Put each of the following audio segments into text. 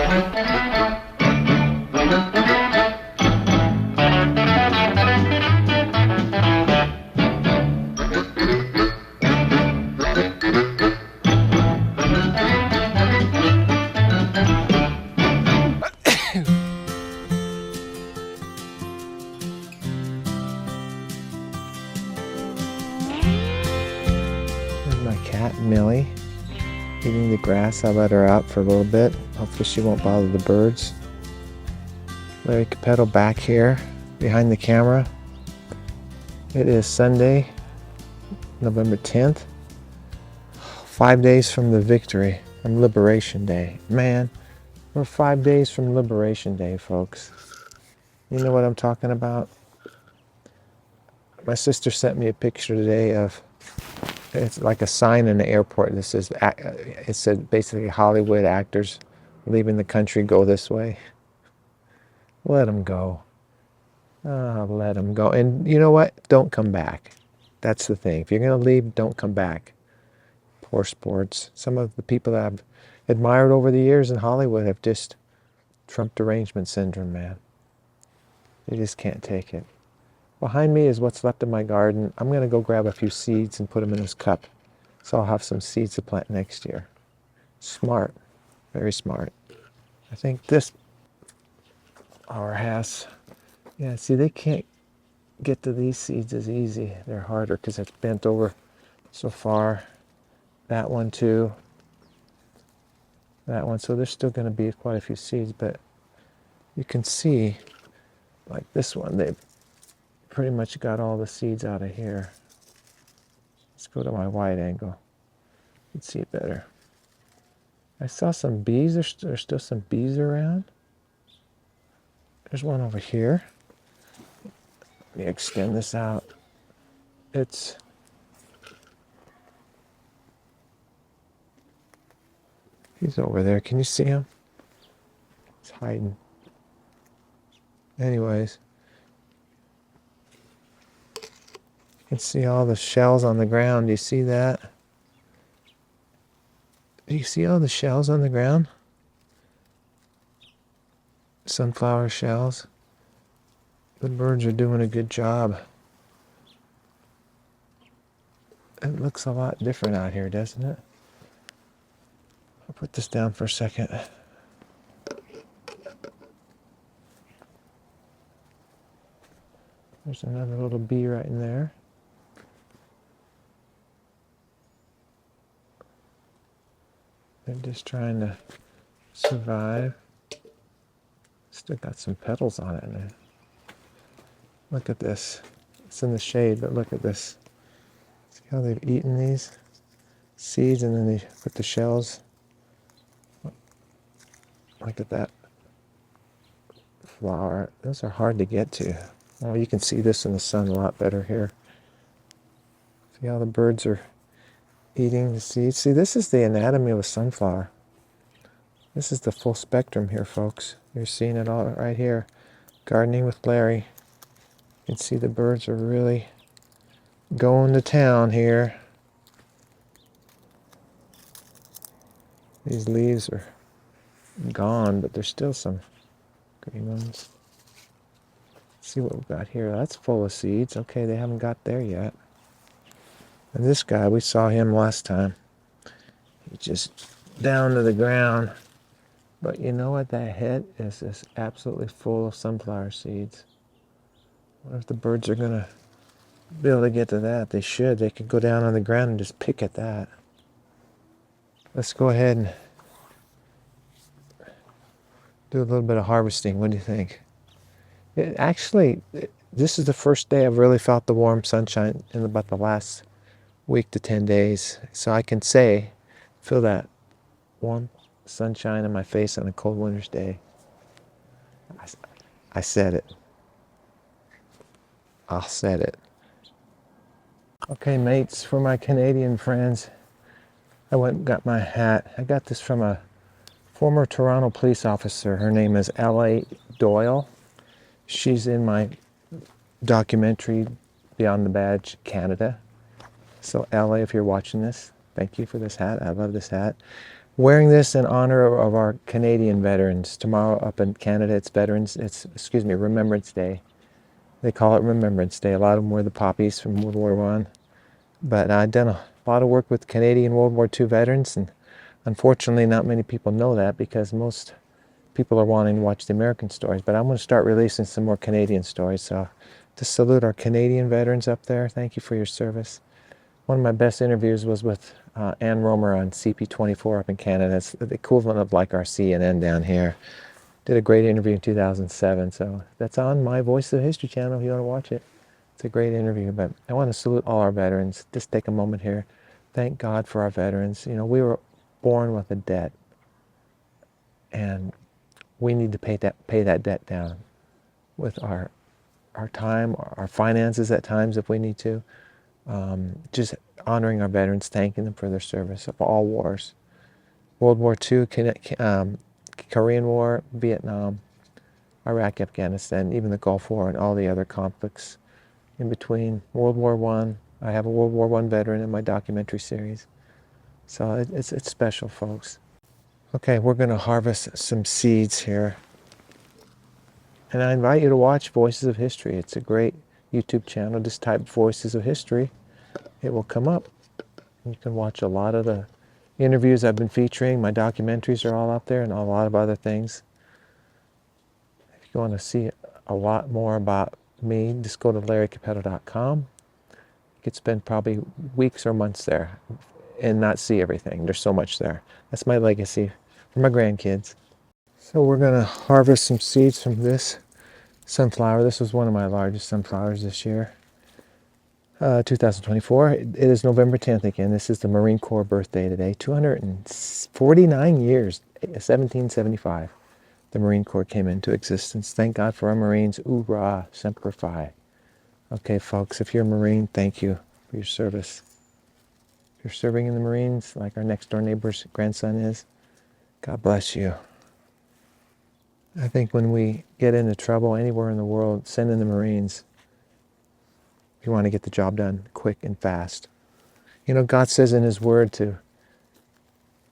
There's my cat, Millie, eating the grass. I let her out for a little bit. Hopefully she won't bother the birds. Larry Capetto back here behind the camera. It is Sunday, November 10th. 5 days from the victory, from Liberation Day. Man, we're 5 days from Liberation Day, folks. You know what I'm talking about? My sister sent me a picture today of, it's like a sign in the airport that says, it said basically Hollywood actors leaving the country go this way. Let them go. Oh, let them go. And you know what? Don't come back. That's the thing. If you're going to leave, don't come back. Poor sports. Some of the people that I've admired over the years in Hollywood have just Trump derangement syndrome, man. They just can't take it. Behind me is what's left of my garden. I'm going to go grab a few seeds and put them in this cup. So I'll have some seeds to plant next year. Smart. Very smart. I think this flower has, yeah, see, they can't get to these seeds as easy. They're harder because it's bent over so far. That one too. That one. So there's still going to be quite a few seeds, but you can see, like this one, they've pretty much got all the seeds out of here. Let's go to my wide angle. You can see it better. I saw some bees. There's still some bees around. There's one over here. Let me extend this out. He's over there. Can you see him? He's hiding. Anyways. You can see all the shells on the ground. Do you see that? Do you see all the shells on the ground? Sunflower shells. The birds are doing a good job. It looks a lot different out here, doesn't it? I'll put this down for a second. There's another little bee right in there. They're just trying to survive. Still got some petals on it now. Look at this. It's in the shade, but look at this. See how they've eaten these seeds and then they put the shells. Look at that flower. Those are hard to get to. Oh, you can see this in the sun a lot better here. See how the birds are eating the seeds? See, this is the anatomy of a sunflower. This is the full spectrum here, folks. You're seeing it all right here. Gardening with Larry. You can see the birds are really going to town here. These leaves are gone, but there's still some green ones. Let's see what we've got here. That's full of seeds. Okay, they haven't got there yet. And this guy, we saw him last time. He's just down to the ground. But you know what? That head is just absolutely full of sunflower seeds. I wonder if the birds are going to be able to get to that. They should. They could go down on the ground and just pick at that. Let's go ahead and do a little bit of harvesting. What do you think? This is the first day I've really felt the warm sunshine in about the last week to 10 days. So I can feel that warm sunshine in my face on a cold winter's day. I said it. I said it. Okay, mates, for my Canadian friends, I went and got my hat. I got this from a former Toronto police officer. Her name is LA Doyle. She's in my documentary, Beyond the Badge, Canada. So LA, if you're watching this, thank you for this hat. I love this hat. Wearing this in honor of our Canadian veterans. Tomorrow up in Canada, it's Remembrance Day. They call it Remembrance Day. A lot of them wear the poppies from World War I. But I've done a lot of work with Canadian World War II veterans, and unfortunately not many people know that because most people are wanting to watch the American stories. But I'm going to start releasing some more Canadian stories. So to salute our Canadian veterans up there, thank you for your service. One of my best interviews was with Ann Romer on CP24 up in Canada. It's the equivalent of like our CNN down here. Did a great interview in 2007. So that's on my Voice of History channel if you want to watch it. It's a great interview. But I want to salute all our veterans. Just take a moment here. Thank God for our veterans. You know, we were born with a debt, and we need to pay that debt down with our time, our finances at times if we need to. Just honoring our veterans, thanking them for their service of all wars. World War II, Korean War, Vietnam, Iraq, Afghanistan, even the Gulf War and all the other conflicts in between. World War I have a World War I veteran in my documentary series. So it's special, folks. Okay, we're going to harvest some seeds here. And I invite you to watch Voices of History. It's a great YouTube channel. Just type Voices of History. It will come up. You can watch a lot of the interviews I've been featuring. My documentaries are all up there and a lot of other things. If you want to see a lot more about me, just go to LARÉCAPELLO.com. You could spend probably weeks or months there and not see everything. There's so much there. That's my legacy for my grandkids. So we're going to harvest some seeds from this sunflower. This was one of my largest sunflowers this year. 2024. It is November 10th again. This is the Marine Corps birthday today. 249 years, 1775. The Marine Corps came into existence. Thank God for our Marines. Hoorah, Semper Fi. Okay, folks, if you're a Marine, thank you for your service. If you're serving in the Marines, like our next door neighbor's grandson is, God bless you. I think when we get into trouble anywhere in the world, send in the Marines. You want to get the job done quick and fast. You know, God says in His Word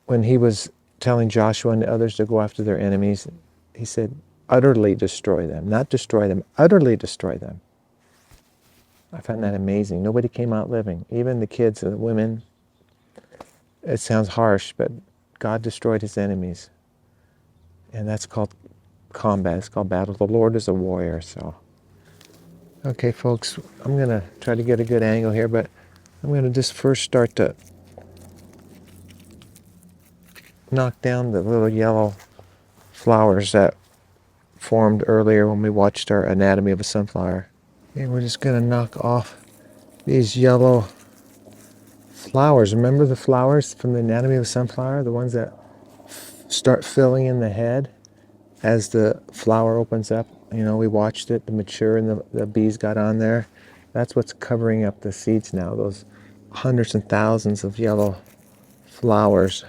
when He was telling Joshua and the others to go after their enemies, He said, utterly destroy them. Not destroy them, utterly destroy them. I found that amazing. Nobody came out living. Even the kids and the women. It sounds harsh, but God destroyed His enemies. And that's called combat. It's called battle. The Lord is a warrior, so. Okay, folks, I'm going to try to get a good angle here, but I'm going to just first start to knock down the little yellow flowers that formed earlier when we watched our anatomy of a sunflower. And we're just going to knock off these yellow flowers. Remember the flowers from the anatomy of a sunflower? The ones that start filling in the head as the flower opens up. You know, we watched it, the mature, and the bees got on there. That's what's covering up the seeds now, those hundreds and thousands of yellow flowers.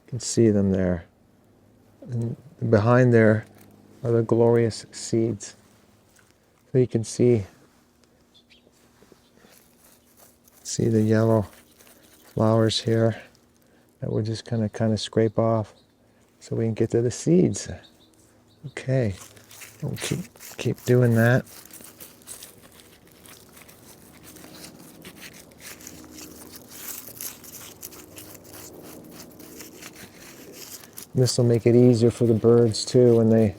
You can see them there. And behind there are the glorious seeds. So you can see the yellow flowers here that we're just going to kind of scrape off so we can get to the seeds. Okay, we'll keep doing that. This will make it easier for the birds too when they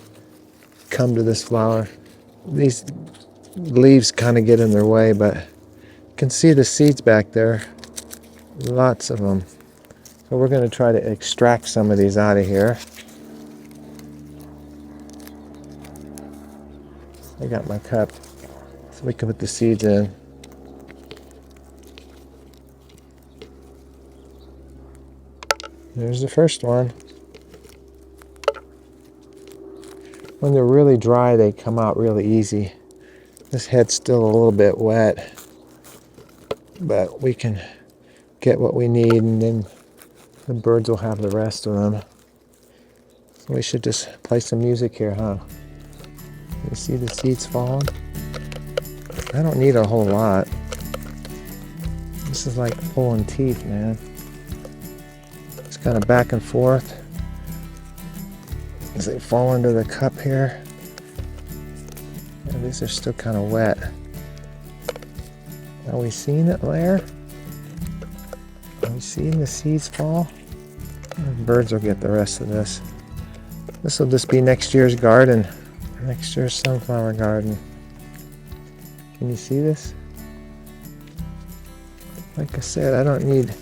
come to this flower. These leaves kind of get in their way, but you can see the seeds back there. Lots of them. So we're going to try to extract some of these out of here. I got my cup so we can put the seeds in. There's the first one. When they're really dry, they come out really easy. This head's still a little bit wet, but we can get what we need, and then the birds will have the rest of them. So we should just play some music here, huh? You see the seeds falling? I don't need a whole lot. This is like pulling teeth, man. It's kind of back and forth as they fall into the cup here. And these are still kind of wet. Are we seeing it, Lair? Are we seeing the seeds fall? The birds will get the rest of this. This will just be next year's garden. Next year's sunflower garden. Can you see this? Like I said, I don't need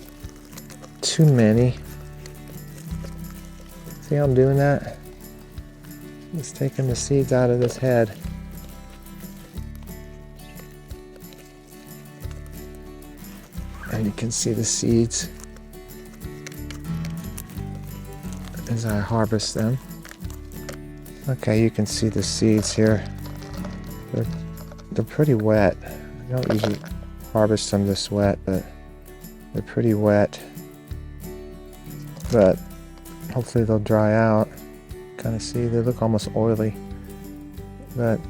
too many. See how I'm doing that? Just taking the seeds out of this head. And you can see the seeds as I harvest them. Okay, you can see the seeds here. They're pretty wet. I don't usually harvest them this wet, but they're pretty wet. But hopefully they'll dry out. Kind of see, they look almost oily. But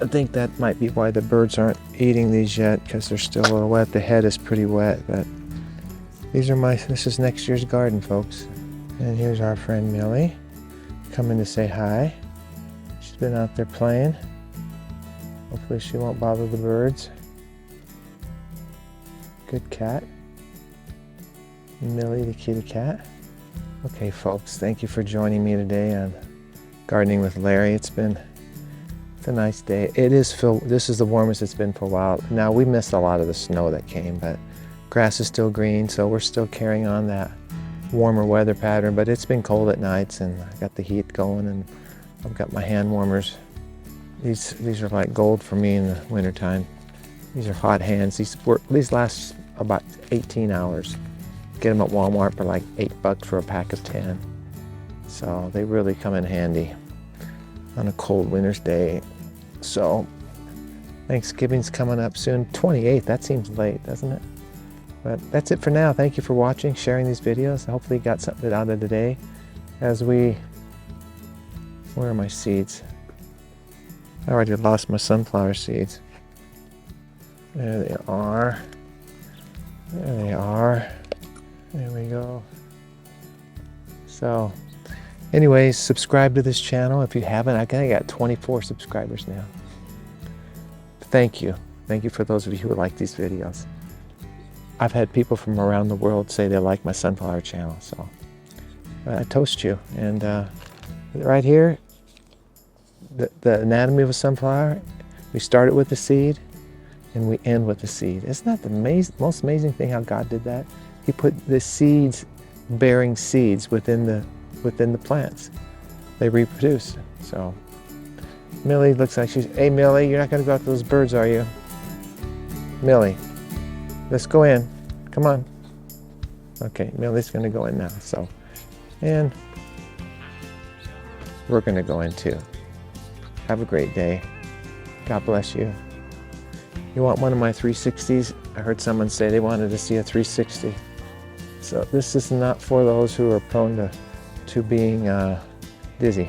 I think that might be why the birds aren't eating these yet, because they're still a little wet. The head is pretty wet, but this is next year's garden, folks. And here's our friend Millie coming to say hi. She's been out there playing. Hopefully she won't bother the birds. Good cat. Millie the kitty cat. Okay, folks, thank you for joining me today on Gardening with Larry. It's a nice day. It is filled. This is the warmest it's been for a while. Now, we missed a lot of the snow that came, but grass is still green, so we're still carrying on that warmer weather pattern, but it's been cold at nights, and I got the heat going, and I've got my hand warmers. These are like gold for me in the wintertime. These are hot hands. These last about 18 hours. Get them at Walmart for like $8 for a pack of 10. So they really come in handy on a cold winter's day. So Thanksgiving's coming up soon. 28th, that seems late, doesn't it? But that's it for now. Thank you for watching, sharing these videos. Hopefully you got something out of today as where are my seeds? I already lost my sunflower seeds. There they are. There they are. There we go. So anyways, subscribe to this channel if you haven't. I think I got 24 subscribers now. Thank you. Thank you for those of you who like these videos. I've had people from around the world say they like my sunflower channel, so I toast you. And right here, the anatomy of a sunflower, we started with the seed and we end with the seed. Isn't that the most amazing thing how God did that? He put the seeds bearing seeds within the plants. They reproduce. So Millie looks like hey Millie, you're not gonna go after those birds, are you? Millie, let's go in. Come on. Okay, Millie's gonna go in now. So, and we're gonna go in too. Have a great day. God bless you. You want one of my 360s? I heard someone say they wanted to see a 360. So this is not for those who are prone to being dizzy.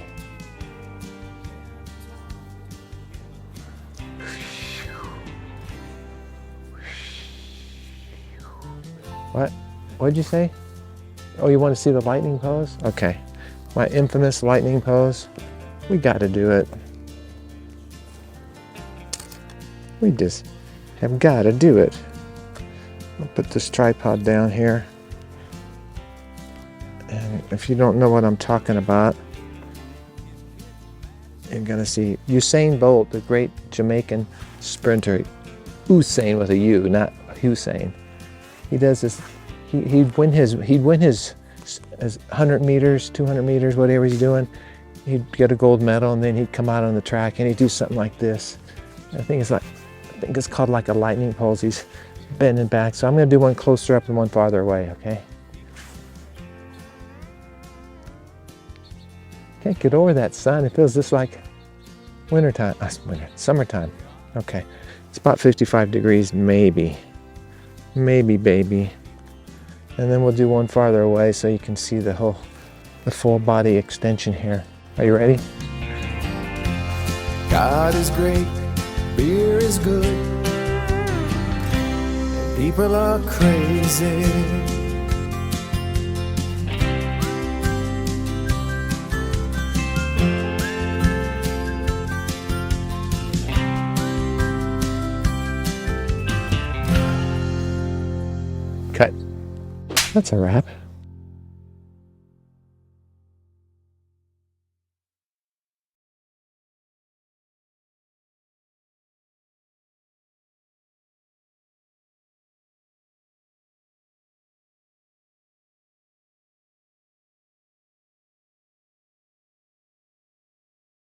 What'd you say? Oh, you want to see the lightning pose? Okay. My infamous lightning pose. We got to do it. We just have got to do it. I'll put this tripod down here. And if you don't know what I'm talking about, you're going to see Usain Bolt, the great Jamaican sprinter. Usain with a U, not Hussein. He does this. He'd win his 100 meters, 200 meters, whatever he's doing. He'd get a gold medal, and then he'd come out on the track and he'd do something like this. I think it's called like a lightning pose. He's bending back. So I'm going to do one closer up and one farther away. Okay. Can't get over that sun. It feels just like wintertime. Summertime. Okay. It's about 55 degrees, maybe. Maybe, baby. And then we'll do one farther away so you can see the full body extension here. Are you ready? God is great, beer is good, People are crazy. Cut. That's a wrap.